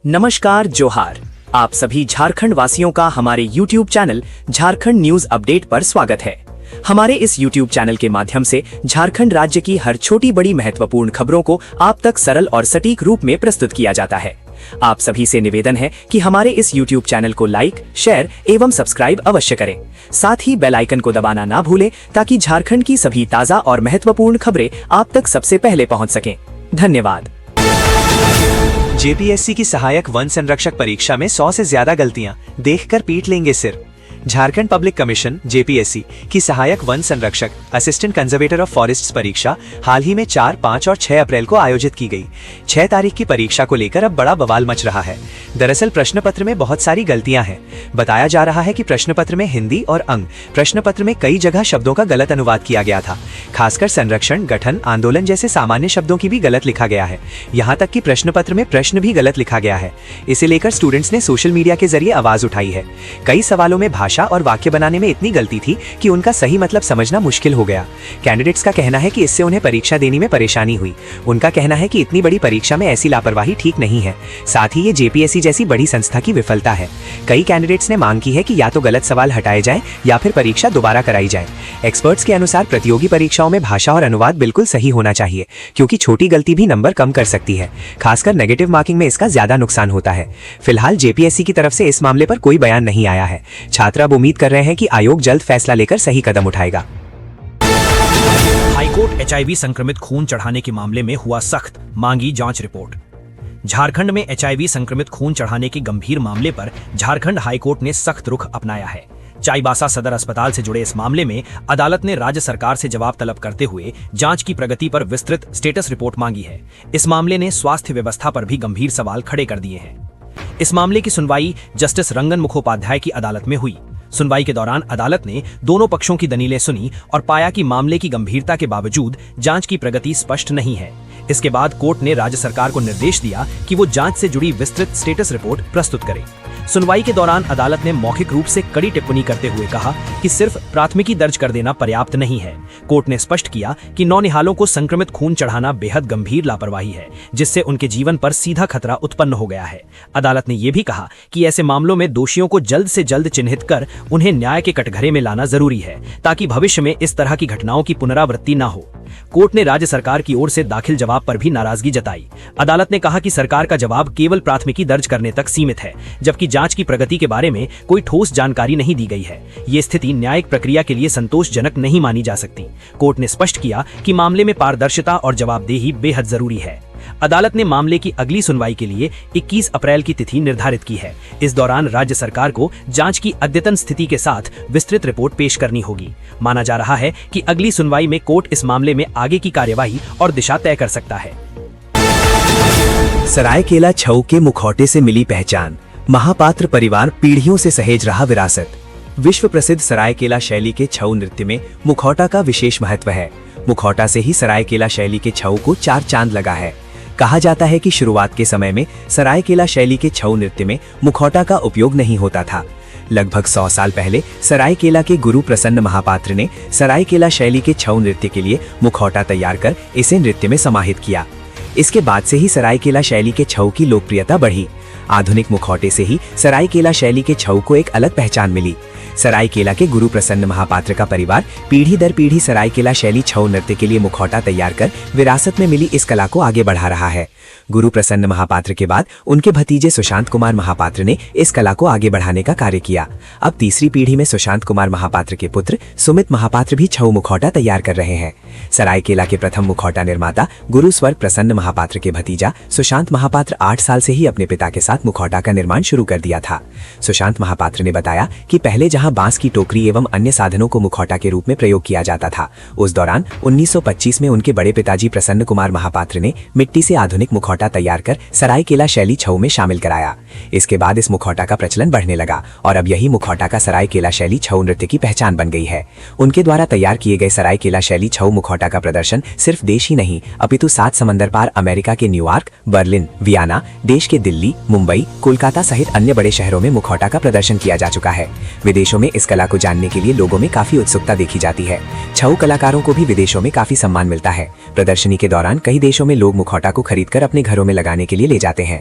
नमस्कार, जोहार। आप सभी झारखंड वासियों का हमारे YouTube channel Jharkhand news update पर स्वागत है। हमारे इस YouTube चैनल के माध्यम से झारखंड राज्य की हर छोटी बड़ी महत्वपूर्ण खबरों को आप तक सरल और सटीक रूप में प्रस्तुत किया जाता है। आप सभी से निवेदन है कि हमारे इस YouTube चैनल को लाइक, शेयर एवं सब्सक्राइब अवश्य करें। साथ ही बेल आइकन को दबाना ना भूलें ताकि झारखंड की सभी ताजा और महत्वपूर्ण खबरें आप तक सबसे पहले पहुंच सकें। धन्यवाद। जेपीएससी की सहायक वन संरक्षक परीक्षा में 100 से ज्यादा गलतियां, देखकर पीट लेंगे सिर। झारखंड पब्लिक कमीशन जेपीएससी की सहायक वन संरक्षक असिस्टेंट कंजर्वेटर ऑफ फॉरेस्ट्स परीक्षा हाल ही में 4, 5 और 6 अप्रैल को आयोजित की गई। 6 तारीख की परीक्षा को लेकर अब बड़ा बवाल मच रहा है। दरअसल प्रश्न पत्र में बहुत सारी गलतियां हैं। बताया जा रहा है कि प्रश्न पत्र में हिंदी और अंग प्रश्न पत्र में कई जगह शब्दों का गलत अनुवाद किया गया था। खासकर संरक्षण, गठन, आंदोलन जैसे सामान्य शब्दों की भी गलत लिखा गया है। यहाँ तक कि प्रश्न पत्र में प्रश्न भी गलत लिखा गया है। इसे लेकर स्टूडेंट्स ने सोशल मीडिया के जरिए आवाज उठाई है। कई सवालों में भाषा और वाक्य बनाने में इतनी गलती थी कि उनका सही मतलब समझना मुश्किल हो गया। कैंडिडेट्स का कहना है कि इससे उन्हें परीक्षा देने में परेशानी हुई। उनका कहना है कि इतनी बड़ी परीक्षा में ऐसी लापरवाही ठीक नहीं है। साथ ही ये जेपीएससी जैसी बड़ी संस्था की विफलता है। कई कैंडिडेट्स ने मांग की है कि या तो गलत सवाल हटाए जाएं या फिर परीक्षा दोबारा कराई जाए। एक्सपर्ट्स के अनुसार प्रतियोगी परीक्षाओं में भाषा और अनुवाद बिल्कुल सही होना चाहिए, क्योंकि छोटी गलती भी नंबर कम कर सकती है। खासकर नेगेटिव मार्किंग में इसका ज्यादा नुकसान होता है। फिलहाल जेपीएससी की तरफ से इस मामले पर कोई बयान नहीं आया है। छात्र अब उम्मीद कर रहे हैं कि आयोग जल्द फैसला लेकर सही कदम उठाएगा। हाईकोर्ट एचआईवी संक्रमित खून चढ़ाने के मामले में हुआ सख्त, मांगी जांच रिपोर्ट। झारखंड में एचआईवी संक्रमित खून चढ़ाने के गंभीर मामले पर झारखंड हाईकोर्ट ने सख्त रुख अपनाया है। चाईबासा सदर अस्पताल से जुड़े इस मामले में अदालत ने राज्य सरकार से जवाब तलब करते हुए जांच की प्रगति पर विस्तृत स्टेटस रिपोर्ट मांगी है। इस मामले ने स्वास्थ्य व्यवस्था पर भी गंभीर सवाल खड़े कर दिए हैं। इस मामले की सुनवाई जस्टिस रंगन मुखोपाध्याय की अदालत में हुई। सुनवाई के दौरान अदालत ने दोनों पक्षों की दलीलें सुनी और पाया कि मामले की गंभीरता के बावजूद जांच की प्रगति स्पष्ट नहीं है। इसके बाद कोर्ट ने राज्य सरकार को निर्देश दिया कि वो जांच से जुड़ी विस्तृत स्टेटस रिपोर्ट प्रस्तुत करे। सुनवाई के दौरान अदालत ने मौखिक रूप से कड़ी टिप्पणी करते हुए कहा कि सिर्फ प्राथमिकी दर्ज कर देना पर्याप्त नहीं है। कोर्ट ने स्पष्ट किया कि नौनिहालों को संक्रमित खून चढ़ाना बेहद गंभीर लापरवाही है, जिससे उनके जीवन पर सीधा खतरा उत्पन्न हो गया है। अदालत ने यह भी कहा कि ऐसे मामलों में दोषियों को जल्द से जल्द चिन्हित कर उन्हें न्याय के कटघरे में लाना जरूरी है, ताकि भविष्य में इस तरह की घटनाओं की पुनरावृत्ति न हो। कोर्ट ने राज्य सरकार की ओर से दाखिल जवाब पर भी नाराजगी जताई। अदालत ने कहा कि सरकार का जवाब केवल प्राथमिकी दर्ज करने तक सीमित है, जबकि जांच की प्रगति के बारे में कोई ठोस जानकारी नहीं दी गई है। ये स्थिति न्यायिक प्रक्रिया के लिए संतोषजनक नहीं मानी जा सकती। कोर्ट ने स्पष्ट किया कि मामले में पारदर्शिता और जवाबदेही बेहद जरूरी है। अदालत ने मामले की अगली सुनवाई के लिए 21 अप्रैल की तिथि निर्धारित की है। इस दौरान राज्य सरकार को जांच की अद्यतन स्थिति के साथ विस्तृत रिपोर्ट पेश करनी होगी। माना जा रहा है कि अगली सुनवाई में कोर्ट इस मामले में आगे की कार्यवाही और दिशा तय कर सकता है। सरायकेला छऊ के मुखौटे से मिली पहचान, महापात्र परिवार पीढ़ियों से सहेज रहा विरासत। विश्व प्रसिद्ध सरायकेला शैली के छऊ नृत्य में मुखौटा का विशेष महत्व है। मुखौटा से ही सरायकेला शैली के छऊ को 4 चांद लगा है। कहा जाता है कि शुरुआत के समय में सरायकेला शैली के छऊ नृत्य में मुखौटा का उपयोग नहीं होता था। लगभग 100 साल पहले सरायकेला के गुरु प्रसन्न महापात्र ने सरायकेला शैली के छऊ नृत्य के लिए मुखौटा तैयार कर इसे नृत्य में समाहित किया। इसके बाद से ही सरायकेला शैली के छऊ की लोकप्रियता बढ़ी। आधुनिक मुखौटे से ही सरायकेला शैली के छऊ को एक अलग पहचान मिली। सरायकेला के गुरु प्रसन्न महापात्र का परिवार पीढ़ी दर पीढ़ी सरायकेला शैली छऊ नृत्य के लिए मुखौटा तैयार कर विरासत में मिली इस कला को आगे बढ़ा रहा है। गुरु प्रसन्न महापात्र के बाद उनके भतीजे सुशांत कुमार महापात्र ने इस कला को आगे बढ़ाने का कार्य किया। अब तीसरी पीढ़ी में सुशांत कुमार महापात्र के पुत्र सुमित महापात्र भी छऊ मुखौटा तैयार कर रहे हैं। सरायकेला के प्रथम मुखौटा निर्माता गुरु स्वर्ग प्रसन्न महापात्र के भतीजा सुशांत महापात्र 8 साल से ही अपने पिता के साथ मुखौटा का निर्माण शुरू कर दिया था। सुशांत महापात्र ने बताया कि पहले जहां बांस की टोकरी एवं अन्य साधनों को मुखौटा के रूप में प्रयोग किया जाता था, उस दौरान 1925 में उनके बड़े पिताजी प्रसन्न कुमार महापात्र ने मिट्टी से आधुनिक मुखौटा तैयार कर सरायकेला शैली छऊ में शामिल कराया। इसके बाद इस मुखौटा का प्रचलन बढ़ने लगा और अब यही मुखौटा का सरायकेला शैली छऊ नृत्य की पहचान बन गई है। उनके द्वारा तैयार किए गए सरायकेला शैली छऊ मुखौटा का प्रदर्शन सिर्फ देश ही नहीं अपितु 7 समंदर पार अमेरिका के न्यूयॉर्क, बर्लिन, वियना, देश के दिल्ली, मुंबई, कोलकाता सहित अन्य बड़े शहरों में मुखौटा का प्रदर्शन किया जा चुका है। विदेशों में इस कला को जानने के लिए लोगों में काफी उत्सुकता देखी जाती है। छऊ कलाकारों को भी विदेशों में काफी सम्मान मिलता है। प्रदर्शनी के दौरान कई देशों में लोग मुखौटा को खरीदकर अपने घरों में लगाने के लिए ले जाते हैं।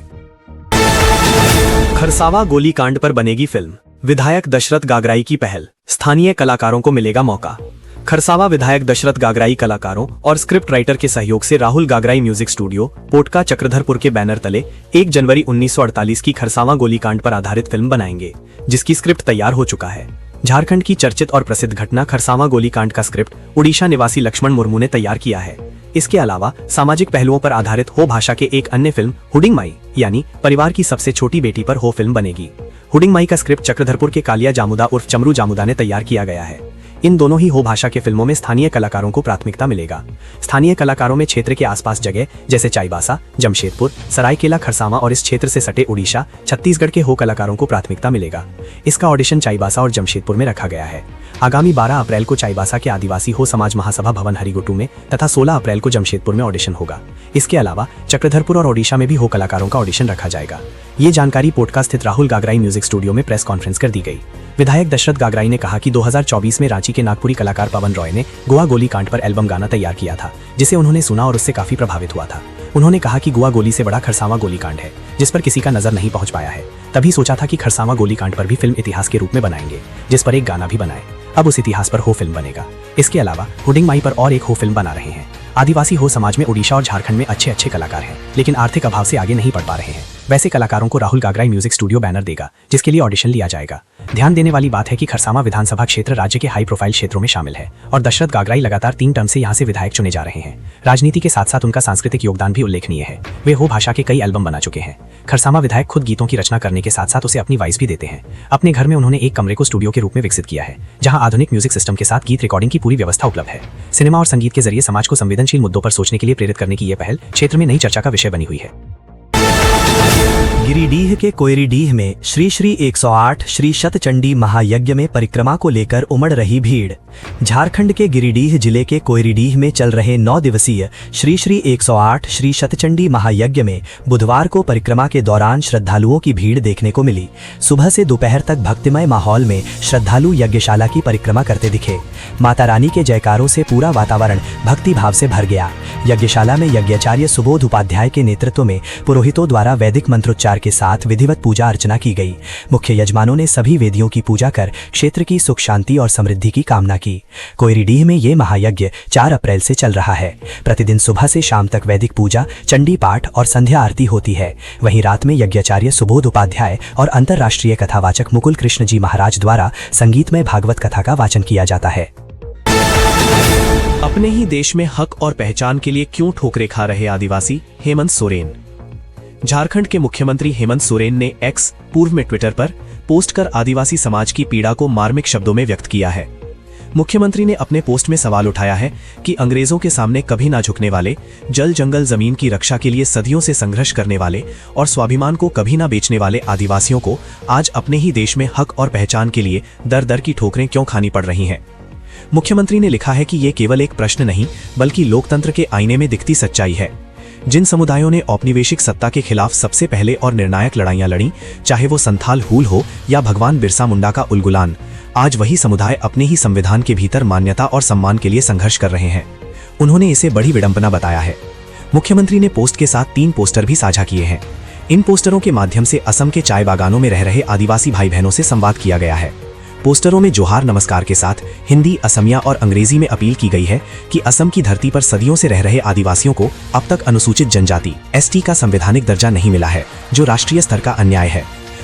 खरसावा गोलीकांड पर बनेगी फिल्म, विधायक दशरथ गागराई की पहल, स्थानीय कलाकारों को मिलेगा मौका। खरसावा विधायक दशरथ गागराई कलाकारों और स्क्रिप्ट राइटर के सहयोग से राहुल गागराई म्यूजिक स्टूडियो पोटका चक्रधरपुर के बैनर तले 1 जनवरी 1948 की खरसावा गोलीकांड पर आधारित फिल्म बनाएंगे, जिसकी स्क्रिप्ट तैयार हो चुका है। झारखंड की चर्चित और प्रसिद्ध घटना खरसावा गोलीकांड का स्क्रिप्ट उड़ीसा निवासी लक्ष्मण मुर्मू ने तैयार किया है। इसके अलावा सामाजिक पहलुओं पर आधारित हो भाषा के एक अन्य फिल्म हुडिंग माई यानी परिवार की सबसे छोटी बेटी पर हो फिल्म बनेगी। हुडिंग माई का स्क्रिप्ट चक्रधरपुर के कालिया जामुदा उर्फ चमरू जामुदा ने तैयार किया गया है। इन दोनों ही हो भाषा के फिल्मों में स्थानीय कलाकारों को प्राथमिकता मिलेगा। स्थानीय कलाकारों में क्षेत्र के आसपास जगह जैसे चाईबासा, जमशेदपुर, सरायकेला खरसावा और इस क्षेत्र से सटे उड़ीसा, छत्तीसगढ़ के हो कलाकारों को प्राथमिकता मिलेगा। इसका ऑडिशन चाईबासा और जमशेदपुर में रखा गया है। आगामी 12 अप्रैल को चाईबासा के आदिवासी हो समाज महासभा भवन हरिगोटू में तथा 16 अप्रैल को जमशेदपुर में ऑडिशन होगा। इसके अलावा चक्रधरपुर और ओडिशा में भी हो कलाकारों का ऑडिशन रखा जाएगा। ये जानकारी पोटका स्थित राहुल गागराई म्यूजिक स्टूडियो में प्रेस कॉन्फ्रेंस कर दी गई। विधायक दशरथ गागराई ने कहा कि 2024 में रांची के नागपुरी कलाकार पवन रॉय ने गोवा गोलीकांड पर एल्बम गाना तैयार किया था, जिसे उन्होंने सुना और उससे काफी प्रभावित हुआ था। उन्होंने कहा कि गोवा गोली से बड़ा खरसावा गोलीकांड है, जिस पर किसी का नजर नहीं पहुंच पाया है। तभी सोचा था कि खरसावा गोलीकांड पर भी फिल्म इतिहास के रूप में बनाएंगे, जिस पर एक गाना भी बनाए। अब उस इतिहास पर हो फिल्म बनेगा। इसके अलावा हुडिंग माई पर और एक हो फिल्म बना रहे हैं। आदिवासी हो समाज में उड़ीसा और झारखंड में अच्छे कलाकार हैं, लेकिन आर्थिक अभाव से आगे नहीं बढ़ पा रहे हैं। वैसे कलाकारों को Rahul Gagrai music studio banner देगा, जिसके लिए ऑडिशन लिया जाएगा। ध्यान देने वाली बात है कि खरसावा विधानसभा क्षेत्र राज्य के हाई प्रोफाइल क्षेत्रों में शामिल है और दशरथ गागराई लगातार 3 टर्म से यहाँ से विधायक चुने जा रहे हैं। राजनीति के साथ साथ उनका सांस्कृतिक योगदान भी उल्लेखनीय है। वे हो भाषा के कई एल्बम बना चुके हैं। खरसावा विधायक खुद गीतों की रचना करने के साथ साथ उसे अपनी वॉइस भी देते हैं। अपने घर में उन्होंने एक कमरे को स्टूडियो के रूप में विकसित किया है, जहां आधुनिक म्यूजिक सिस्टम के साथ गीत रिकॉर्डिंग की पूरी व्यवस्था उपलब्ध है। सिनेमा और संगीत के जरिए समाज को संवेदनशील मुद्दों पर सोचने के लिए प्रेरित करने की यह पहल क्षेत्र में नई चर्चा का विषय बनी हुई है। गिरिडीह के कोयरीडीह में श्री 108 श्री शतचंडी महायज्ञ में परिक्रमा को लेकर उमड़ रही भीड़। झारखंड के गिरिडीह जिले के कोयरीडीह में चल रहे 9 दिवसीय श्री 108 श्री शतचंडी महायज्ञ में बुधवार को परिक्रमा के दौरान श्रद्धालुओं की भीड़ देखने को मिली। सुबह से दोपहर तक भक्तिमय माहौल में श्रद्धालु यज्ञशाला की परिक्रमा करते दिखे। माता रानी के जयकारों से पूरा वातावरण भक्ति भाव से भर गया। यज्ञशाला में यज्ञाचार्य सुबोध उपाध्याय के नेतृत्व में पुरोहितों द्वारा वैदिक मंत्रोच्चार के साथ विधिवत पूजा अर्चना की गई। मुख्य यजमानों ने सभी वेदियों की पूजा कर क्षेत्र की सुख शांति और समृद्धि की कामना की। कोयरीडीह में ये महायज्ञ 4 अप्रैल से चल रहा है। प्रतिदिन सुबह से शाम तक वैदिक पूजा, चंडी पाठ और संध्या आरती होती है। वहीं रात में यज्ञाचार्य सुबोध उपाध्याय और अंतर्राष्ट्रीय कथावाचक मुकुल कृष्ण जी महाराज द्वारा संगीतमय भागवत कथा का वाचन किया जाता है। अपने ही देश में हक और पहचान के लिए क्यों ठोकरें खा रहे आदिवासी, हेमंत सोरेन। झारखंड के मुख्यमंत्री हेमंत सोरेन ने एक्स, पूर्व में ट्विटर पर पोस्ट कर आदिवासी समाज की पीड़ा को मार्मिक शब्दों में व्यक्त किया है। मुख्यमंत्री ने अपने पोस्ट में सवाल उठाया है कि अंग्रेजों के सामने कभी ना झुकने वाले, जल जंगल जमीन की रक्षा के लिए सदियों से संघर्ष करने वाले और स्वाभिमान को कभी ना बेचने वाले आदिवासियों को आज अपने ही देश में हक और पहचान के लिए दर दर की ठोकरें क्यों खानी पड़ रही हैं। मुख्यमंत्री ने लिखा है कि ये केवल एक प्रश्न नहीं बल्कि लोकतंत्र के आईने में दिखती सच्चाई है। जिन समुदायों ने औपनिवेशिक सत्ता के खिलाफ सबसे पहले और निर्णायक लड़ाइयां लड़ी, चाहे वो संथाल हूल हो या भगवान बिरसा मुंडा का उलगुलान, आज वही समुदाय अपने ही संविधान के भीतर मान्यता और सम्मान के लिए संघर्ष कर रहे हैं। उन्होंने इसे बड़ी विडंबना बताया है। मुख्यमंत्री ने पोस्ट के साथ 3 पोस्टर भी साझा किए हैं। इन पोस्टरों के माध्यम से असम के चाय बागानों में रह रहे आदिवासी भाई बहनों से संवाद किया गया है। पोस्टरों में जोहार नमस्कार के साथ हिंदी, असमिया और अंग्रेजी में अपील की गई है कि असम की धरती पर सदियों से रह रहे आदिवासियों को अब तक अनुसूचित जनजाति (ST) का संवैधानिक दर्जा नहीं मिला है, जो राष्ट्रीय स्तर का अन्याय है।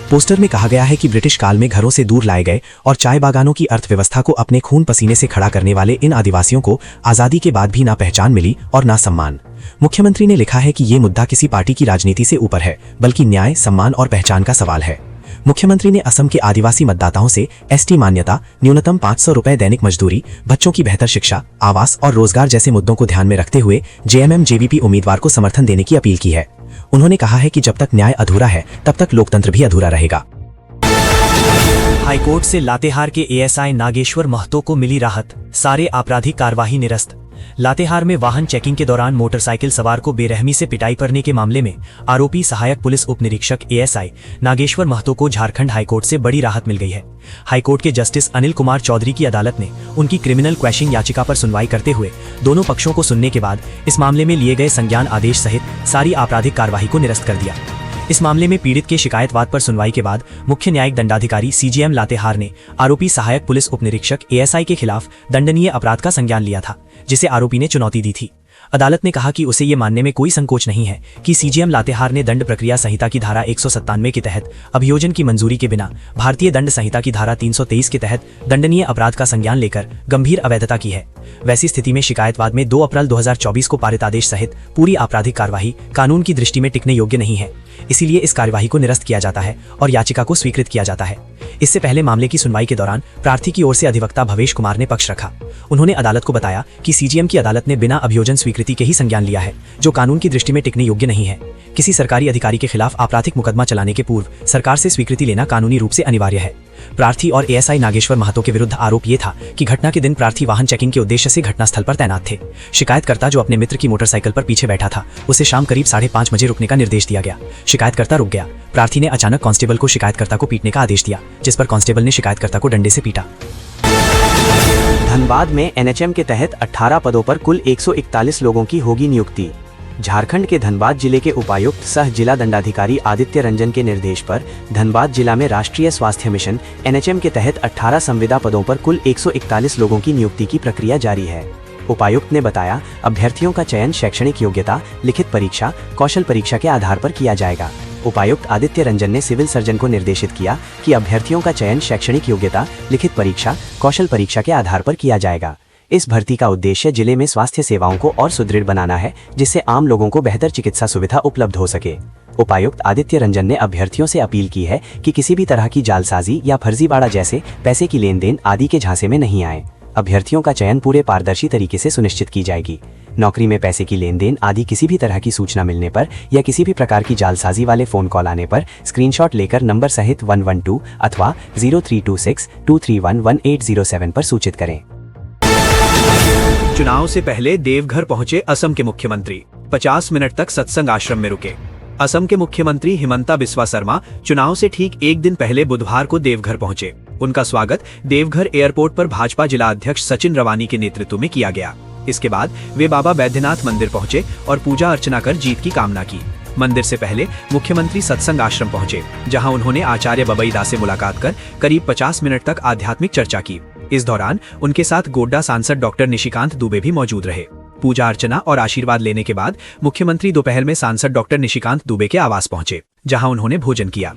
पोस्टर में कहा गया है कि ब्रिटिश काल में घरों से दूर लाए गए और चाय बागानों की अर्थव्यवस्था को अपने खून पसीने से खड़ा करने वाले इन आदिवासियों को आजादी के बाद भी ना पहचान मिली और ना सम्मान। मुख्यमंत्री ने लिखा है कि ये मुद्दा किसी पार्टी की राजनीति से ऊपर है, बल्कि न्याय, सम्मान और पहचान का सवाल है। मुख्यमंत्री ने असम के आदिवासी मतदाताओं से ST मान्यता, न्यूनतम 500 रुपए दैनिक मजदूरी, बच्चों की बेहतर शिक्षा, आवास और रोजगार जैसे मुद्दों को ध्यान में रखते हुए JMM-JVP उम्मीदवार को समर्थन देने की अपील की है। उन्होंने कहा है कि जब तक न्याय अधूरा है तब तक लोकतंत्र भी अधूरा रहेगा। हाईकोर्ट से लातेहार के ASI नागेश्वर महतो को मिली राहत, सारे आपराधिक कार्यवाही निरस्त। लातेहार में वाहन चेकिंग के दौरान मोटरसाइकिल सवार को बेरहमी से पिटाई करने के मामले में आरोपी सहायक पुलिस उप निरीक्षक ASI नागेश्वर महतो को झारखंड हाईकोर्ट से बड़ी राहत मिल गई है। हाईकोर्ट के जस्टिस अनिल कुमार चौधरी की अदालत ने उनकी क्रिमिनल क्वैशिंग याचिका पर सुनवाई करते हुए दोनों पक्षों को सुनने के बाद इस मामले में लिए गए संज्ञान आदेश सहित सारी आपराधिक कार्यवाही को निरस्त कर दिया। इस मामले में पीड़ित के शिकायतवाद पर सुनवाई के बाद मुख्य न्यायिक दंडाधिकारी सीजीएम लातेहार ने आरोपी सहायक पुलिस उपनिरीक्षक एएसआई के खिलाफ दंडनीय अपराध का संज्ञान लिया था, जिसे आरोपी ने चुनौती दी थी। अदालत ने कहा कि उसे ये मानने में कोई संकोच नहीं है कि सीजीएम लातेहार ने दंड प्रक्रिया संहिता की धारा 197 के तहत अभियोजन की मंजूरी के बिना भारतीय दंड संहिता की धारा 323 के तहत दंडनीय अपराध का संज्ञान लेकर गंभीर अवैधता की है। वैसी स्थिति में शिकायतवाद में 2 अप्रैल 2024 को पारित आदेश सहित पूरी आपराधिक कार्यवाही कानून की दृष्टि में टिकने योग्य नहीं है। इसीलिए इस कार्यवाही को निरस्त किया जाता है और याचिका को स्वीकृत किया जाता है। इससे पहले मामले की सुनवाई के दौरान प्रार्थी की ओर से अधिवक्ता भवेश कुमार ने पक्ष रखा। उन्होंने अदालत को बताया कि सीजीएम की अदालत ने बिना अभियोजन स्वीकृति के ही संज्ञान लिया है, जो कानून की दृष्टि में टिकने योग्य नहीं है। किसी सरकारी अधिकारी के खिलाफ आपराधिक मुकदमा चलाने के पूर्व सरकार से स्वीकृति लेना कानूनी रूप से अनिवार्य है। प्रार्थी और एएसआई नागेश्वर महतो के विरुद्ध आरोप ये था कि घटना के दिन प्रार्थी वाहन चेकिंग के उद्देश्य से घटनास्थल पर तैनात थे। शिकायतकर्ता जो अपने मित्र की मोटरसाइकिल पर पीछे बैठा था, उसे शाम करीब 5:30 बजे रुकने का निर्देश दिया गया। शिकायतकर्ता रुक गया। प्रार्थी ने अचानक कांस्टेबल को शिकायतकर्ता को पीटने का आदेश दिया, जिस पर कांस्टेबल ने शिकायतकर्ता को डंडे से पीटा। धनबाद में एनएचएम के तहत 18 पदों पर कुल 141 लोगों की होगी नियुक्ति। झारखंड के धनबाद जिले के उपायुक्त सह जिला दंडाधिकारी आदित्य रंजन के निर्देश पर धनबाद जिला में राष्ट्रीय स्वास्थ्य मिशन एनएचएम के तहत 18 संविदा पदों पर कुल 141 लोगों की नियुक्ति की प्रक्रिया जारी है। उपायुक्त ने बताया, अभ्यर्थियों का चयन शैक्षणिक योग्यता, लिखित परीक्षा, कौशल परीक्षा के आधार पर किया जाएगा। उपायुक्त आदित्य रंजन ने सिविल सर्जन को निर्देशित किया कि अभ्यर्थियों का चयन शैक्षणिक योग्यता, लिखित परीक्षा, कौशल परीक्षा के आधार पर किया जाएगा। इस भर्ती का उद्देश्य जिले में स्वास्थ्य सेवाओं को और सुदृढ़ बनाना है, जिससे आम लोगों को बेहतर चिकित्सा सुविधा उपलब्ध हो सके। उपायुक्त आदित्य रंजन ने अभ्यर्थियों से अपील की है कि किसी भी तरह की जालसाजी या फर्जीवाड़ा जैसे पैसे की लेन देन आदि के झांसे में नहीं आए। अभ्यर्थियों का चयन पूरे पारदर्शी तरीके से सुनिश्चित की जाएगी। नौकरी में पैसे की लेन देन आदि किसी भी तरह की सूचना मिलने पर या किसी भी प्रकार की जालसाजी वाले फोन कॉल आने पर स्क्रीनशॉट लेकर नंबर सहित 112 अथवा 032623111807 पर सूचित करें। चुनाव से पहले देवघर पहुंचे असम के मुख्यमंत्री, 50 मिनट तक सत्संग आश्रम में रुके। असम के मुख्यमंत्री हिमंता बिस्वा शर्मा चुनाव से ठीक एक दिन पहले बुधवार को देवघर पहुंचे। उनका स्वागत देवघर एयरपोर्ट पर भाजपा जिला अध्यक्ष सचिन रवानी के नेतृत्व में किया गया। इसके बाद वे बाबा बैद्यनाथ मंदिर पहुंचे और पूजा अर्चना कर जीत की कामना की। मंदिर से पहले मुख्यमंत्री सत्संग आश्रम पहुंचे, जहां उन्होंने आचार्य बबईदा से मुलाकात कर करीब 50 मिनट तक आध्यात्मिक चर्चा की। इस दौरान उनके साथ गोड्डा सांसद डॉक्टर निशिकांत दुबे भी मौजूद रहे। पूजा अर्चना और आशीर्वाद लेने के बाद मुख्यमंत्री दोपहर में सांसद डॉक्टर निशिकांत दुबे के आवास पहुंचे, जहां उन्होंने भोजन किया।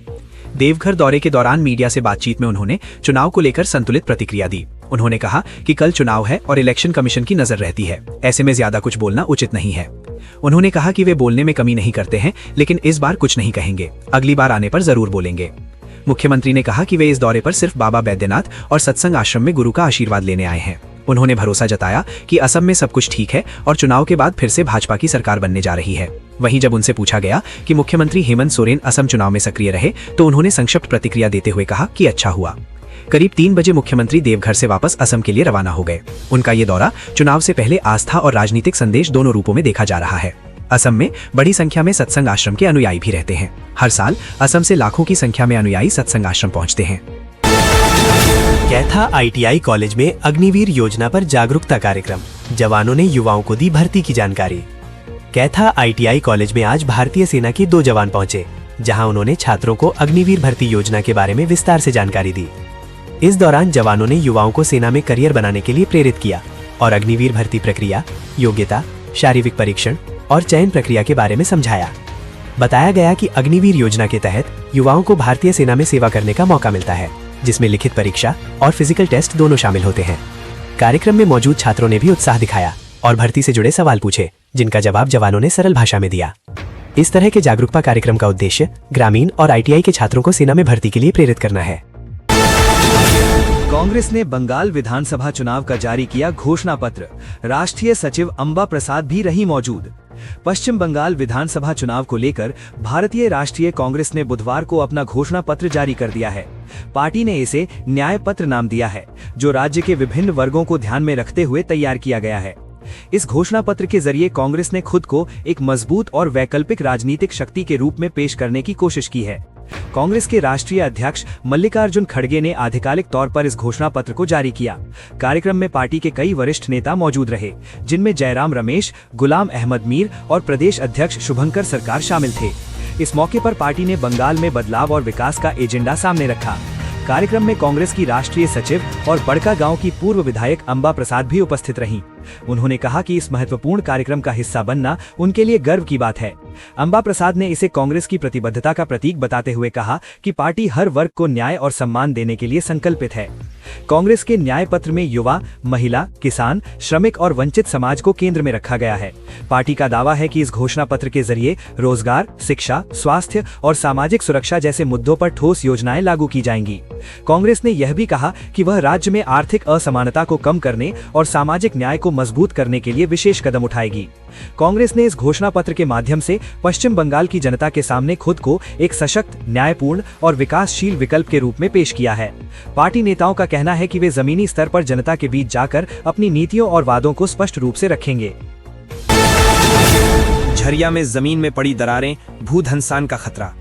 देवघर दौरे के दौरान मीडिया से बातचीत में उन्होंने चुनाव को लेकर संतुलित प्रतिक्रिया दी। उन्होंने कहा कि कल चुनाव है और इलेक्शन कमीशन की नजर रहती है, ऐसे में ज्यादा कुछ बोलना उचित नहीं है। उन्होंने कहा कि वे बोलने में कमी नहीं करते हैं, लेकिन इस बार कुछ नहीं कहेंगे, अगली बार आने पर जरूर बोलेंगे। मुख्यमंत्री ने कहा कि वे इस दौरे पर सिर्फ बाबा बैद्यनाथ और सत्संग आश्रम में गुरु का आशीर्वाद लेने आए हैं। उन्होंने भरोसा जताया कि असम में सब कुछ ठीक है और चुनाव के बाद फिर से भाजपा की सरकार बनने जा रही है। वहीं जब उनसे पूछा गया कि मुख्यमंत्री हेमंत सोरेन असम चुनाव में सक्रिय रहे, तो उन्होंने संक्षिप्त प्रतिक्रिया देते हुए कहा कि अच्छा हुआ। करीब 3 बजे मुख्यमंत्री देवघर से वापस असम के लिए रवाना हो गए। उनका ये दौरा चुनाव से पहले आस्था और राजनीतिक संदेश दोनों रूपों में देखा जा रहा है। असम में बड़ी संख्या में सत्संग आश्रम के अनुयायी भी रहते हैं। हर साल असम से लाखों की संख्या में अनुयायी सत्संग आश्रम पहुंचते हैं। कैथा आईटीआई कॉलेज में अग्निवीर योजना पर जागरूकता कार्यक्रम, जवानों ने युवाओं को दी भर्ती की जानकारी। कैथा आईटीआई कॉलेज में आज भारतीय सेना के 2 जवान पहुंचे, जहां उन्होंने छात्रों को अग्निवीर भर्ती योजना के बारे में विस्तार से जानकारी दी। इस दौरान जवानों ने युवाओं को सेना में करियर बनाने के लिए प्रेरित किया और अग्निवीर भर्ती प्रक्रिया, योग्यता, शारीरिक परीक्षण और चयन प्रक्रिया के बारे में समझाया। बताया गया कि अग्निवीर योजना के तहत युवाओं को भारतीय सेना में सेवा करने का मौका मिलता है, जिसमें लिखित परीक्षा और फिजिकल टेस्ट दोनों शामिल होते हैं। कार्यक्रम में मौजूद छात्रों ने भी उत्साह दिखाया और भर्ती से जुड़े सवाल पूछे, जिनका जवाब जवानों ने सरल भाषा में दिया। इस तरह के जागरूकता कार्यक्रम का उद्देश्य ग्रामीण और आईटीआई के छात्रों को सेना में भर्ती के लिए प्रेरित करना है। कांग्रेस ने बंगाल विधानसभा चुनाव का जारी किया घोषणा पत्र। राष्ट्रीय सचिव अंबा प्रसाद भी रही मौजूद। पश्चिम बंगाल विधानसभा चुनाव को लेकर भारतीय राष्ट्रीय कांग्रेस ने बुधवार को अपना घोषणा पत्र जारी कर दिया है। पार्टी ने इसे न्याय पत्र नाम दिया है, जो राज्य के विभिन्न वर्गों को ध्यान में रखते हुए तैयार किया गया है। इस घोषणा पत्र के जरिए कांग्रेस ने खुद को एक मजबूत और वैकल्पिक राजनीतिक शक्ति के रूप में पेश करने की कोशिश की है। कांग्रेस के राष्ट्रीय अध्यक्ष मल्लिकार्जुन खड़गे ने आधिकारिक तौर पर इस घोषणा पत्र को जारी किया। कार्यक्रम में पार्टी के कई वरिष्ठ नेता मौजूद रहे, जिनमें जयराम रमेश, गुलाम अहमद मीर और प्रदेश अध्यक्ष शुभंकर सरकार शामिल थे। इस मौके पर पार्टी ने बंगाल में बदलाव और विकास का एजेंडा सामने रखा। कार्यक्रम में कांग्रेस की राष्ट्रीय सचिव और बड़का गांव की पूर्व विधायक अंबा प्रसाद भी उपस्थित रहीं। उन्होंने कहा कि इस महत्वपूर्ण कार्यक्रम का हिस्सा बनना उनके लिए गर्व की बात है। अंबा प्रसाद ने इसे कांग्रेस की प्रतिबद्धता का प्रतीक बताते हुए कहा कि पार्टी हर वर्ग को न्याय और सम्मान देने के लिए संकल्पित है। कांग्रेस के न्याय पत्र में युवा, महिला, किसान, श्रमिक और वंचित समाज को केंद्र में रखा गया है। पार्टी का दावा है कि इस घोषणा पत्र के जरिए रोजगार, शिक्षा, स्वास्थ्य और सामाजिक सुरक्षा जैसे मुद्दों पर ठोस योजनाएं लागू की जाएंगी। कांग्रेस ने यह भी कहा कि वह राज्य में आर्थिक असमानता को कम करने और सामाजिक न्याय को मजबूत करने के लिए विशेष कदम उठाएगी। कांग्रेस ने इस घोषणा पत्र के माध्यम से पश्चिम बंगाल की जनता के सामने खुद को एक सशक्त, न्यायपूर्ण और विकासशील विकल्प के रूप में पेश किया है। पार्टी नेताओं का कहना है कि वे जमीनी स्तर पर जनता के बीच जाकर अपनी नीतियों और वादों को स्पष्ट रूप से रखेंगे। झरिया में जमीन में पड़ी दरारें, भूधंसान का खतरा।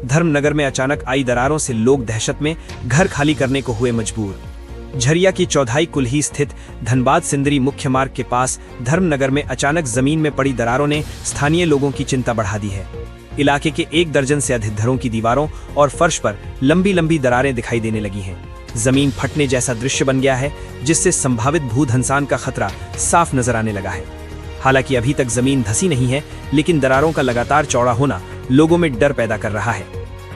धर्मनगर में अचानक आई दरारों से लोग दहशत में घर खाली करने को हुए मजबूर। झरिया की चौधाई कुल्ही स्थित धनबाद सिंदरी मुख्य मार्ग के पास धर्मनगर में अचानक जमीन में पड़ी दरारों ने स्थानीय लोगों की चिंता बढ़ा दी है। इलाके के 1 दर्जन से अधिक घरों की दीवारों और फर्श पर लंबी लंबी दरारें दिखाई देने लगी हैं। जमीन फटने जैसा दृश्य बन गया है, जिससे संभावित भूधंसान का खतरा साफ नजर आने लगा है। हालांकि अभी तक जमीन धसी नहीं है, लेकिन दरारों का लगातार चौड़ा होना लोगों में डर पैदा कर रहा है।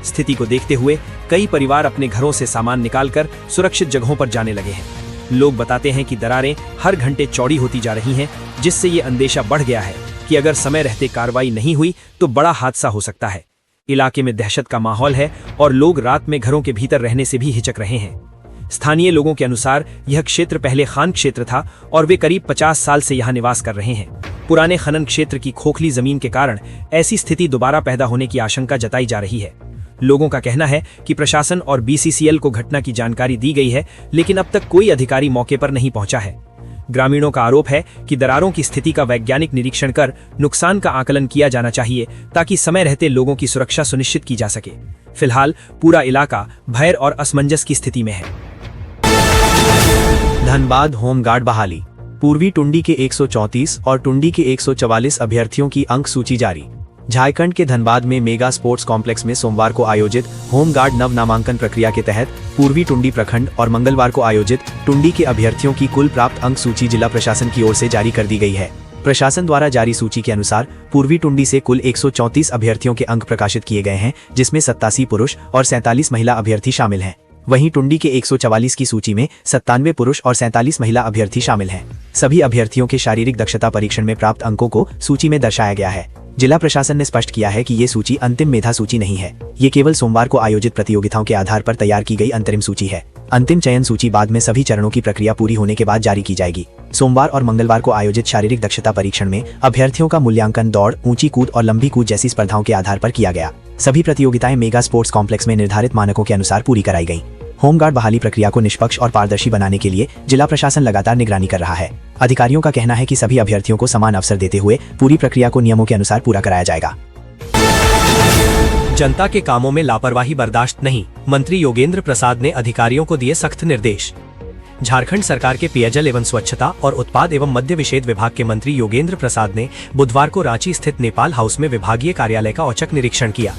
स्थिति को देखते हुए कई परिवार अपने घरों से सामान निकालकर सुरक्षित जगहों पर जाने लगे हैं। लोग बताते हैं कि दरारें हर घंटे चौड़ी होती जा रही हैं, जिससे ये अंदेशा बढ़ गया है कि अगर समय रहते कार्रवाई नहीं हुई तो बड़ा हादसा हो सकता है। इलाके में दहशत का माहौल है और लोग रात में घरों के भीतर रहने से भी हिचक रहे हैं। स्थानीय लोगों के अनुसार यह क्षेत्र पहले खान क्षेत्र था और वे करीब 50 साल से यहाँ निवास कर रहे हैं। पुराने खनन क्षेत्र की खोखली जमीन के कारण ऐसी स्थिति दोबारा पैदा होने की आशंका जताई जा रही है। लोगों का कहना है कि प्रशासन और BCCL को घटना की जानकारी दी गई है, लेकिन अब तक कोई अधिकारी मौके पर नहीं पहुंचा है। ग्रामीणों का आरोप है कि दरारों की स्थिति का वैज्ञानिक निरीक्षण कर नुकसान का आकलन किया जाना चाहिए, ताकि समय रहते लोगों की सुरक्षा सुनिश्चित की जा सके। फिलहाल पूरा इलाका भय और असमंजस की स्थिति में है। धनबाद होमगार्ड बहाली। पूर्वी टुंडी के 134 और टुंडी के 144 अभ्यर्थियों की अंक सूची जारी। झारखंड के धनबाद में मेगा स्पोर्ट्स कॉम्प्लेक्स में सोमवार को आयोजित होमगार्ड नव नामांकन प्रक्रिया के तहत पूर्वी टुंडी प्रखंड और मंगलवार को आयोजित टुंडी के अभ्यर्थियों की कुल प्राप्त अंक सूची जिला प्रशासन की ओर से जारी कर दी गई है। प्रशासन द्वारा जारी सूची के अनुसार पूर्वी टुंडी से कुल 134 अभ्यर्थियों के अंक प्रकाशित किए गए हैं, जिसमें 87 पुरुष और 47 महिला अभ्यर्थी शामिल हैं। वहीं टुंडी के 144 की सूची में 97 पुरुष और 47 महिला अभ्यर्थी शामिल हैं। सभी अभ्यर्थियों के शारीरिक दक्षता परीक्षण में प्राप्त अंकों को सूची में दर्शाया गया है। जिला प्रशासन ने स्पष्ट किया है कि ये सूची अंतिम मेधा सूची नहीं है। ये केवल सोमवार को आयोजित प्रतियोगिताओं के आधार पर तैयार की गई अंतरिम सूची है। अंतिम चयन सूची बाद में सभी चरणों की प्रक्रिया पूरी होने के बाद जारी की जाएगी। सोमवार और मंगलवार को आयोजित शारीरिक दक्षता परीक्षण में अभ्यर्थियों का मूल्यांकन दौड़, ऊंची कूद और लंबी कूद जैसी स्पर्धाओं के आधार पर किया गया। सभी प्रतियोगिताएं मेगा स्पोर्ट्स कॉम्प्लेक्स में निर्धारित मानकों के अनुसार पूरी कराई गईं। होमगार्ड बहाली प्रक्रिया को निष्पक्ष और पारदर्शी बनाने के लिए जिला प्रशासन लगातार निगरानी कर रहा है। अधिकारियों का कहना है कि सभी अभ्यर्थियों को समान अवसर देते हुए पूरी प्रक्रिया को नियमों के अनुसार पूरा कराया जाएगा। जनता के कामों में लापरवाही बर्दाश्त नहीं, मंत्री योगेंद्र प्रसाद ने अधिकारियों को दिए सख्त निर्देश। झारखंड सरकार के पेयजल एवं स्वच्छता और उत्पाद एवं मद्य निषेध विभाग के मंत्री योगेंद्र प्रसाद ने बुधवार को रांची स्थित नेपाल हाउस में विभागीय कार्यालय का औचक निरीक्षण किया।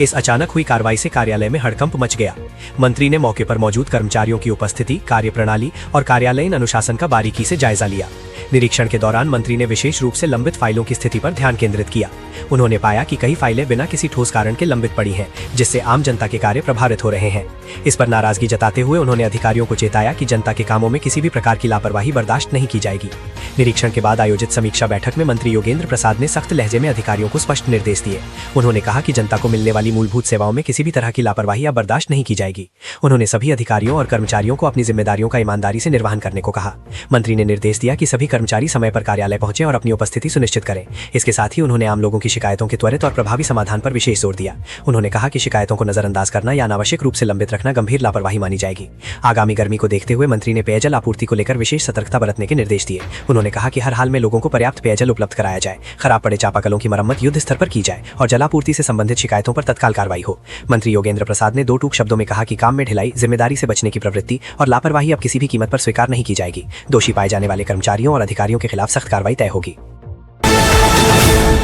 इस अचानक हुई कार्रवाई से कार्यालय में हड़कंप मच गया। मंत्री ने मौके पर मौजूद कर्मचारियों की उपस्थिति, कार्यप्रणाली और कार्यालयीन अनुशासन का बारीकी से जायजा लिया। निरीक्षण के दौरान मंत्री ने विशेष रूप से लंबित फाइलों की स्थिति पर ध्यान केंद्रित किया। उन्होंने पाया कि कई फाइलें बिना किसी ठोस कारण के लंबित पड़ी हैं, जिससे आम जनता के कार्य प्रभावित हो रहे हैं। इस पर नाराजगी जताते हुए उन्होंने अधिकारियों को चेताया कि जनता के कामों में किसी भी प्रकार की लापरवाही बर्दाश्त नहीं की जाएगी। निरीक्षण के बाद आयोजित समीक्षा बैठक में मंत्री योगेंद्र प्रसाद ने सख्त लहजे में अधिकारियों को स्पष्ट निर्देश दिए। उन्होंने कहा कि जनता को मिलने वाली मूलभूत सेवाओं में किसी भी तरह की लापरवाही या बर्दाश्त नहीं की जाएगी। उन्होंने सभी अधिकारियों और कर्मचारियों को अपनी जिम्मेदारियों का ईमानदारी से निर्वहन करने को कहा। मंत्री ने निर्देश दिया कि सभी कर्मचारी समय पर कार्यालय पहुंचे और अपनी उपस्थिति सुनिश्चित करें। इसके साथ ही उन्होंने आम लोगों की शिकायतों के त्वरित और प्रभावी समाधान पर विशेष जोर दिया। उन्होंने कहा कि शिकायतों को नजरअंदाज करना या अनावश्यक रूप से लंबित रखना गंभीर लापरवाही मानी जाएगी। आगामी गर्मी को देखते हुए मंत्री ने पेयजल आपूर्ति को लेकर विशेष सतर्कता बरतने के निर्देश दिए। उन्होंने कहा कि हर हाल में लोगों को पर्याप्त पेयजल उपलब्ध कराया जाए, खराब पड़े चापाकलों की मरम्मत युद्ध स्तर पर की जाए और जलापूर्ति से संबंधित शिकायतों पर तत्काल कार्रवाई हो। मंत्री योगेंद्र प्रसाद ने 2 टूक शब्दों में कहा कि काम में ढिलाई, जिम्मेदारी से बचने की प्रवृत्ति और लापरवाही अब किसी भी कीमत पर स्वीकार नहीं की जाएगी। दोषी पाए जाने वाले कर्मचारियों और अधिकारियों के खिलाफ सख्त कार्रवाई तय होगी।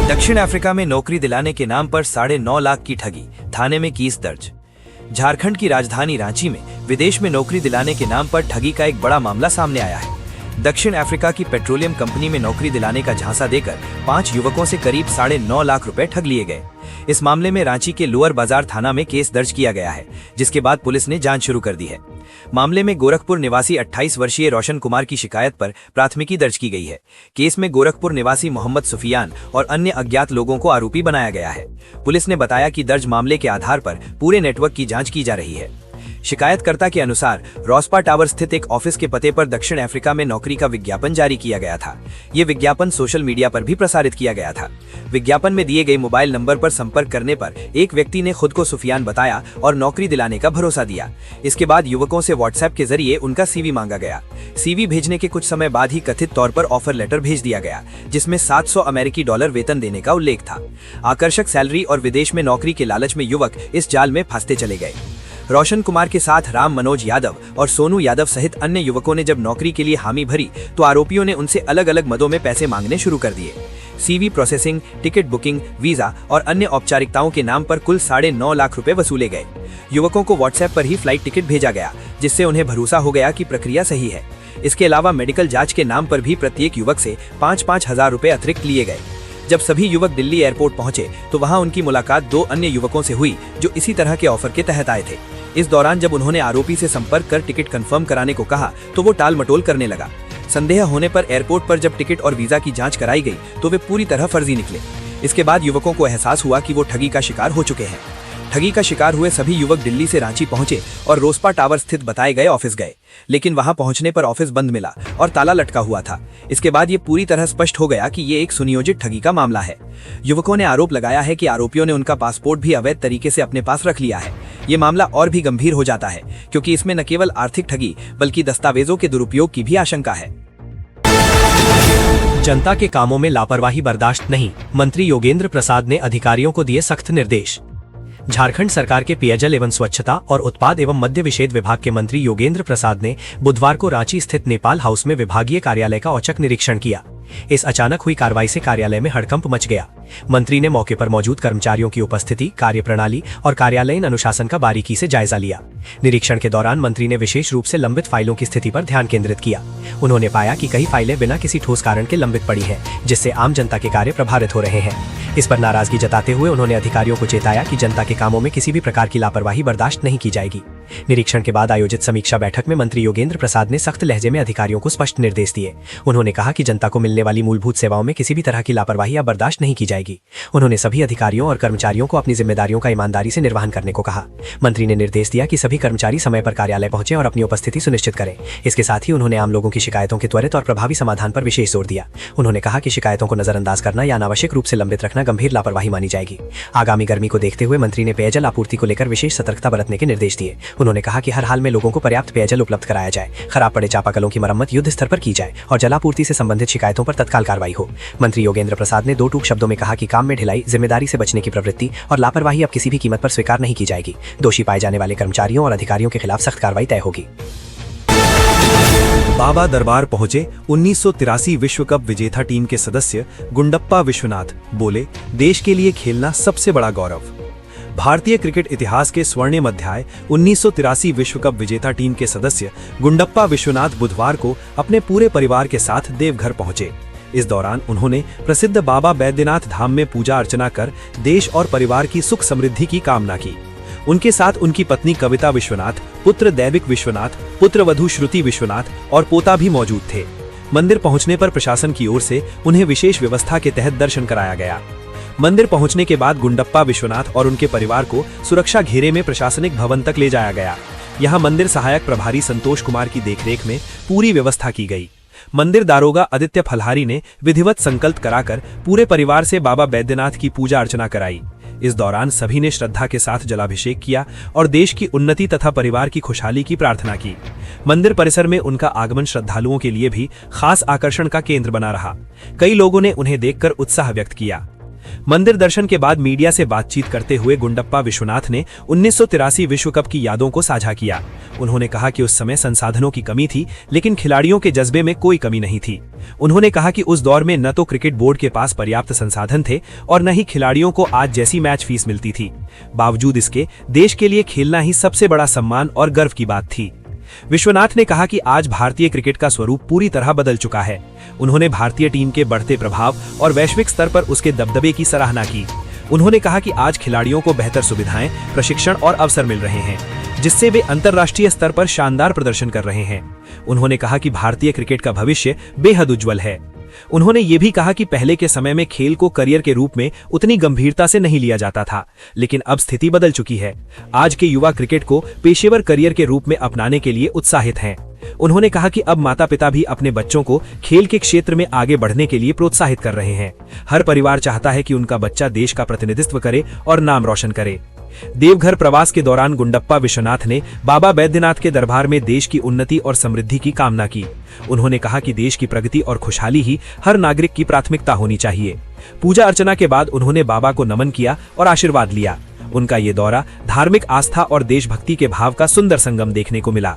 दक्षिण अफ्रीका में नौकरी दिलाने के नाम पर 9.5 लाख की ठगी, थाने में केस दर्ज। झारखंड की राजधानी रांची में विदेश में नौकरी दिलाने के नाम पर ठगी का एक बड़ा मामला सामने आया है। दक्षिण अफ्रीका की पेट्रोलियम कंपनी में नौकरी दिलाने का झांसा देकर 5 युवकों से करीब 9.5 लाख रुपए ठग लिए गए। इस मामले में रांची के लोअर बाजार थाना में केस दर्ज किया गया है, जिसके बाद पुलिस ने जांच शुरू कर दी है। मामले में गोरखपुर निवासी 28 वर्षीय रोशन कुमार की शिकायत पर प्राथमिकी दर्ज की गई है। केस में गोरखपुर निवासी मोहम्मद सुफियान और अन्य अज्ञात लोगों को आरोपी बनाया गया है। पुलिस ने बताया कि दर्ज मामले के आधार पर पूरे नेटवर्क की जांच की जा रही है। शिकायतकर्ता के अनुसार रोस्पा टावर स्थित एक ऑफिस के पते पर दक्षिण अफ्रीका में नौकरी का विज्ञापन जारी किया गया था। ये विज्ञापन सोशल मीडिया पर भी प्रसारित किया गया था। विज्ञापन में दिए गए मोबाइल नंबर पर संपर्क करने पर एक व्यक्ति ने खुद को सुफियान बताया और नौकरी दिलाने का भरोसा दिया। इसके बाद युवकों से व्हाट्सएप के जरिए उनका सीवी मांगा गया। सीवी भेजने के कुछ समय बाद ही कथित तौर पर ऑफर लेटर भेज दिया गया, जिसमें $700 वेतन देने का उल्लेख था। आकर्षक सैलरी और विदेश में नौकरी के लालच में युवक इस जाल में फंसते चले गए। रोशन कुमार के साथ राम मनोज यादव और सोनू यादव सहित अन्य युवकों ने जब नौकरी के लिए हामी भरी तो आरोपियों ने उनसे अलग अलग मदों में पैसे मांगने शुरू कर दिए। CV processing, ticket booking, visa और अन्य औपचारिकताओं के नाम पर कुल 9.5 लाख रुपए वसूले गए। युवकों को व्हाट्सएप पर ही फ्लाइट टिकट भेजा गया, जिससे उन्हें भरोसा हो गया कि प्रक्रिया सही है। इसके अलावा मेडिकल जाँच के नाम पर भी प्रत्येक युवक से 5-5 हजार रुपए अतिरिक्त लिए गए। जब सभी युवक दिल्ली एयरपोर्ट पहुंचे तो वहां उनकी मुलाकात 2 अन्य युवकों से हुई जो इसी तरह के ऑफर के तहत आए थे। इस दौरान जब उन्होंने आरोपी से संपर्क कर टिकट कंफर्म कराने को कहा तो वो टाल मटोल करने लगा। संदेह होने पर एयरपोर्ट पर जब टिकट और वीजा की जांच कराई गई तो वे पूरी तरह फर्जी निकले। इसके बाद युवकों को एहसास हुआ कि वो ठगी का शिकार हो चुके हैं। ठगी का शिकार हुए सभी युवक दिल्ली से रांची पहुंचे और रोस्पा टावर स्थित बताए गए ऑफिस गए, लेकिन वहां पहुंचने पर ऑफिस बंद मिला और ताला लटका हुआ था। इसके बाद ये पूरी तरह स्पष्ट हो गया कि ये एक सुनियोजित ठगी का मामला है। युवकों ने आरोप लगाया है कि आरोपियों ने उनका पासपोर्ट भी अवैध तरीके से अपने पास रख लिया है। ये मामला और भी गंभीर हो जाता है क्योंकि इसमें न केवल आर्थिक ठगी बल्कि दस्तावेजों के दुरुपयोग की भी आशंका है। जनता के कामों में लापरवाही बर्दाश्त नहीं, मंत्री योगेंद्र प्रसाद ने अधिकारियों को दिए सख्त निर्देश। झारखंड सरकार के पेयजल एवं स्वच्छता और उत्पाद एवं मद्य विषेद विभाग के मंत्री योगेंद्र प्रसाद ने बुधवार को रांची स्थित नेपाल हाउस में विभागीय कार्यालय का औचक निरीक्षण किया। इस अचानक हुई कार्रवाई से कार्यालय में हड़कंप मच गया। मंत्री ने मौके पर मौजूद कर्मचारियों की उपस्थिति, कार्यप्रणाली और कार्यालयीन अनुशासन का बारीकी से जायजा लिया। निरीक्षण के दौरान मंत्री ने विशेष रूप से लंबित फाइलों की स्थिति पर ध्यान केंद्रित किया। उन्होंने पाया कि कई फाइलें बिना किसी ठोस कारण के लंबित पड़ी हैं, जिससे आम जनता के कार्य प्रभावित हो रहे हैं। इस पर नाराजगी जताते हुए उन्होंने अधिकारियों को चेताया कि जनता के कामों में किसी भी प्रकार की लापरवाही बर्दाश्त नहीं की जाएगी। निरीक्षण के बाद आयोजित समीक्षा बैठक में मंत्री योगेंद्र प्रसाद ने सख्त लहजे में अधिकारियों को स्पष्ट निर्देश दिए। उन्होंने कहा कि जनता को मिलने वाली मूलभूत सेवाओं में किसी भी तरह की लापरवाही या बर्दाश्त नहीं की जाएगी। उन्होंने सभी अधिकारियों और कर्मचारियों को अपनी जिम्मेदारियों का ईमानदारी से निर्वहन करने को कहा। मंत्री ने निर्देश दिया कि सभी कर्मचारी समय पर कार्यालय पहुंचे और अपनी उपस्थिति सुनिश्चित करें। इसके साथ ही उन्होंने आम लोगों की शिकायतों के त्वरित और प्रभावी समाधान पर विशेष जोर दिया। उन्होंने कहा कि शिकायतों को नजरअंदाज करना या अनावश्यक रूप से लंबित रखना गंभीर लापरवाही मानी जाएगी। आगामी गर्मी को देखते हुए मंत्री ने पेयजल आपूर्ति को लेकर विशेष सतर्कता बरतने के निर्देश दिए। उन्होंने कहा कि हर हाल में लोगों को पर्याप्त पेयजल उपलब्ध कराया जाए, खराब पड़े चापाकलों की मरम्मत युद्ध स्तर पर की जाए और जलापूर्ति से संबंधित शिकायतों पर तत्काल कार्रवाई हो। मंत्री योगेंद्र प्रसाद ने 2 टूक शब्दों में कहा कि काम में ढिलाई, जिम्मेदारी से बचने की प्रवृत्ति और लापरवाही अब किसी भी कीमत पर स्वीकार नहीं की जाएगी। दोषी पाए जाने वाले कर्मचारियों और अधिकारियों के खिलाफ सख्त कार्रवाई तय होगी। बाबा दरबार पहुंचे 1983 विश्व कप विजेता टीम के सदस्य गुंडप्पा विश्वनाथ, बोले, देश के लिए खेलना सबसे बड़ा गौरव। भारतीय क्रिकेट इतिहास के स्वर्णिम अध्याय 1983 विश्व कप विजेता टीम के सदस्य गुंडप्पा विश्वनाथ बुधवार को अपने पूरे परिवार के साथ देवघर पहुंचे। इस दौरान उन्होंने प्रसिद्ध बाबा बैद्यनाथ धाम में पूजा अर्चना कर देश और परिवार की सुख समृद्धि की कामना की। उनके साथ उनकी पत्नी कविता विश्वनाथ, पुत्र दैविक विश्वनाथ, पुत्रवधू श्रुति विश्वनाथ और पोता भी मौजूद थे। मंदिर पहुंचने पर प्रशासन की ओर से उन्हें विशेष व्यवस्था के तहत दर्शन कराया गया। मंदिर पहुंचने के बाद गुंडप्पा विश्वनाथ और उनके परिवार को सुरक्षा घेरे में प्रशासनिक भवन तक ले जाया गया। यहां मंदिर सहायक प्रभारी संतोष कुमार की देखरेख में पूरी व्यवस्था की गई। मंदिर दारोगा आदित्य फलहारी ने विधिवत संकल्प कराकर पूरे परिवार से बाबा बैद्यनाथ की पूजा अर्चना कराई। इस दौरान सभी ने श्रद्धा के साथ जलाभिषेक किया और देश की उन्नति तथा परिवार की खुशहाली की प्रार्थना की। मंदिर परिसर में उनका आगमन श्रद्धालुओं के लिए भी खास आकर्षण का केंद्र बना रहा। कई लोगों ने उन्हें देखकर उत्साह व्यक्त किया। मंदिर दर्शन के बाद मीडिया से बातचीत करते हुए गुंडप्पा विश्वनाथ ने 1983 विश्व कप की यादों को साझा किया। उन्होंने कहा कि उस समय संसाधनों की कमी थी, लेकिन खिलाड़ियों के जज्बे में कोई कमी नहीं थी। उन्होंने कहा कि उस दौर में न तो क्रिकेट बोर्ड के पास पर्याप्त संसाधन थे और न ही खिलाड़ियों को आज जैसी मैच फीस मिलती थी। बावजूद इसके देश के लिए खेलना ही सबसे बड़ा सम्मान और गर्व की बात थी। विश्वनाथ ने कहा कि आज भारतीय क्रिकेट का स्वरूप पूरी तरह बदल चुका है। उन्होंने भारतीय टीम के बढ़ते प्रभाव और वैश्विक स्तर पर उसके दबदबे की सराहना की। उन्होंने कहा कि आज खिलाड़ियों को बेहतर सुविधाएं, प्रशिक्षण और अवसर मिल रहे हैं, जिससे वे अंतर्राष्ट्रीय स्तर पर शानदार प्रदर्शन कर रहे हैं। उन्होंने कहा कि भारतीय क्रिकेट का भविष्य बेहद उज्जवल है। उन्होंने ये भी कहा कि पहले के समय में खेल को करियर के रूप में उतनी गंभीरता से नहीं लिया जाता था, लेकिन अब स्थिति बदल चुकी है। आज के युवा क्रिकेट को पेशेवर करियर के रूप में अपनाने के लिए उत्साहित हैं। उन्होंने कहा कि अब माता पिता भी अपने बच्चों को खेल के क्षेत्र में आगे बढ़ने के लिए प्रोत्साहित कर रहे हैं। हर परिवार चाहता है कि उनका बच्चा देश का प्रतिनिधित्व करे और नाम रोशन करे। देवघर प्रवास के दौरान गुंडप्पा विश्वनाथ ने बाबा बैद्यनाथ के दरबार में देश की उन्नति और समृद्धि की कामना की। उन्होंने कहा कि देश की प्रगति और खुशहाली ही हर नागरिक की प्राथमिकता होनी चाहिए। पूजा अर्चना के बाद उन्होंने बाबा को नमन किया और आशीर्वाद लिया। उनका ये दौरा धार्मिक आस्था और देशभक्ति के भाव का सुंदर संगम देखने को मिला।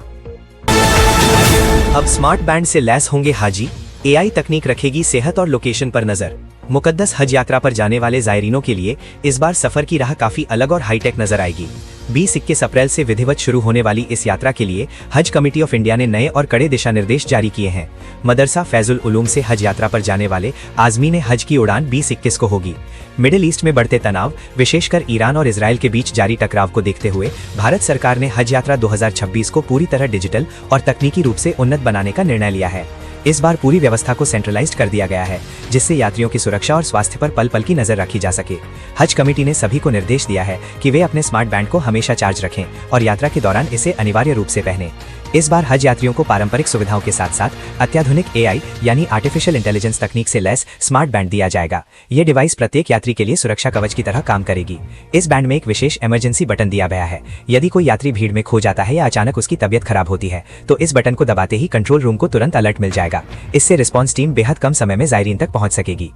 अब स्मार्ट बैंड से लैस होंगे हाजी। एआई तकनीक रखेगी सेहत और लोकेशन पर नजर। मुकद्दस हज यात्रा पर जाने वाले जायरीनों के लिए इस बार सफर की राह काफी अलग और हाईटेक नजर आएगी। 20-21 अप्रैल से विधिवत शुरू होने वाली इस यात्रा के लिए हज कमेटी ऑफ इंडिया ने नए और कड़े दिशा निर्देश जारी किए हैं। मदरसा फैजुल उलूम से हज यात्रा पर जाने वाले आज़मीन हज की उड़ान 20-21 को होगी। मिडिल ईस्ट में बढ़ते तनाव, विशेषकर ईरान और इजराइल के बीच जारी टकराव को देखते हुए भारत सरकार ने हज यात्रा 2026 को पूरी तरह डिजिटल और तकनीकी रूप से उन्नत बनाने का निर्णय लिया है। इस बार पूरी व्यवस्था को सेंट्रलाइज्ड कर दिया गया है, जिससे यात्रियों की सुरक्षा और स्वास्थ्य पर पल पल की नजर रखी जा सके। हज कमेटी ने सभी को निर्देश दिया है कि वे अपने स्मार्ट बैंड को हमेशा चार्ज रखें और यात्रा के दौरान इसे अनिवार्य रूप से पहनें। इस बार हज यात्रियों को पारंपरिक सुविधाओं के साथ साथ अत्याधुनिक एआई यानी आर्टिफिशियल इंटेलिजेंस तकनीक से लैस स्मार्ट बैंड दिया जाएगा। ये डिवाइस प्रत्येक यात्री के लिए सुरक्षा कवच की तरह काम करेगी। इस बैंड में एक विशेष इमरजेंसी बटन दिया गया है। यदि कोई यात्री भीड़ में खो जाता है या अचानक उसकी तबीयत खराब होती है, तो इस बटन को दबाते ही कंट्रोल रूम को तुरंत अलर्ट मिल जाएगा। इससे रिस्पॉन्स टीम बेहद कम समय में जायरीन तक पहुंच सकेगी।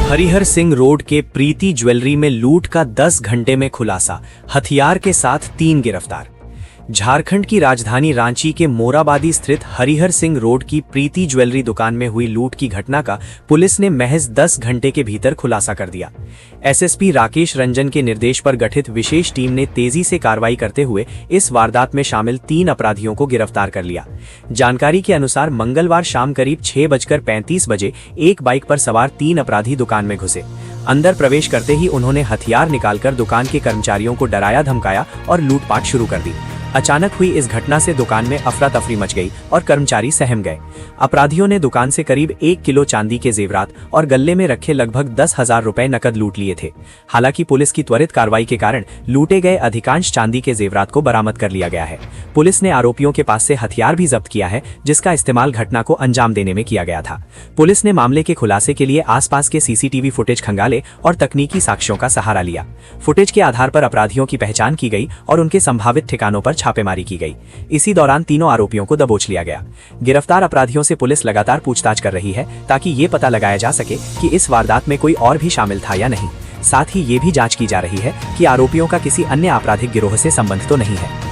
हरिहर सिंह रोड के प्रीति ज्वेलरी में लूट का 10 घंटे में खुलासा, हथियार के साथ 3 गिरफ्तार। झारखंड की राजधानी रांची के मोराबादी स्थित हरिहर सिंह रोड की प्रीति ज्वेलरी दुकान में हुई लूट की घटना का पुलिस ने महज 10 घंटे के भीतर खुलासा कर दिया। एसएसपी राकेश रंजन के निर्देश पर गठित विशेष टीम ने तेजी से कार्रवाई करते हुए इस वारदात में शामिल 3 अपराधियों को गिरफ्तार कर लिया। जानकारी के अनुसार मंगलवार शाम करीब 6:35 बजे एक बाइक पर सवार 3 अपराधी दुकान में घुसे। अंदर प्रवेश करते ही उन्होंने हथियार निकालकर दुकान के कर्मचारियों को डराया धमकाया और लूटपाट शुरू कर दी। अचानक हुई इस घटना से दुकान में अफरा तफरी मच गई और कर्मचारी सहम गए। अपराधियों ने दुकान से करीब 1 किलो चांदी के जेवरात और गल्ले में रखे लगभग 10,000 रुपए नकद लूट लिए थे। हालांकि पुलिस की त्वरित कार्रवाई के कारण लूटे गए अधिकांश चांदी के जेवरात को बरामद कर लिया गया है। पुलिस ने आरोपियों के पास से हथियार भी जब्त किया है, जिसका इस्तेमाल घटना को अंजाम देने में किया गया था। पुलिस ने मामले के खुलासे के लिए आसपास के सीसीटीवी फुटेज खंगाले और तकनीकी साक्ष्यों का सहारा लिया। फुटेज के आधार पर अपराधियों की पहचान की गई और उनके संभावित ठिकानों पर छापेमारी की गई। इसी दौरान तीनों आरोपियों को दबोच लिया गया। गिरफ्तार अपराधियों से पुलिस लगातार पूछताछ कर रही है ताकि ये पता लगाया जा सके कि इस वारदात में कोई और भी शामिल था या नहीं। साथ ही ये भी जांच की जा रही है कि आरोपियों का किसी अन्य आपराधिक गिरोह से संबंध तो नहीं है।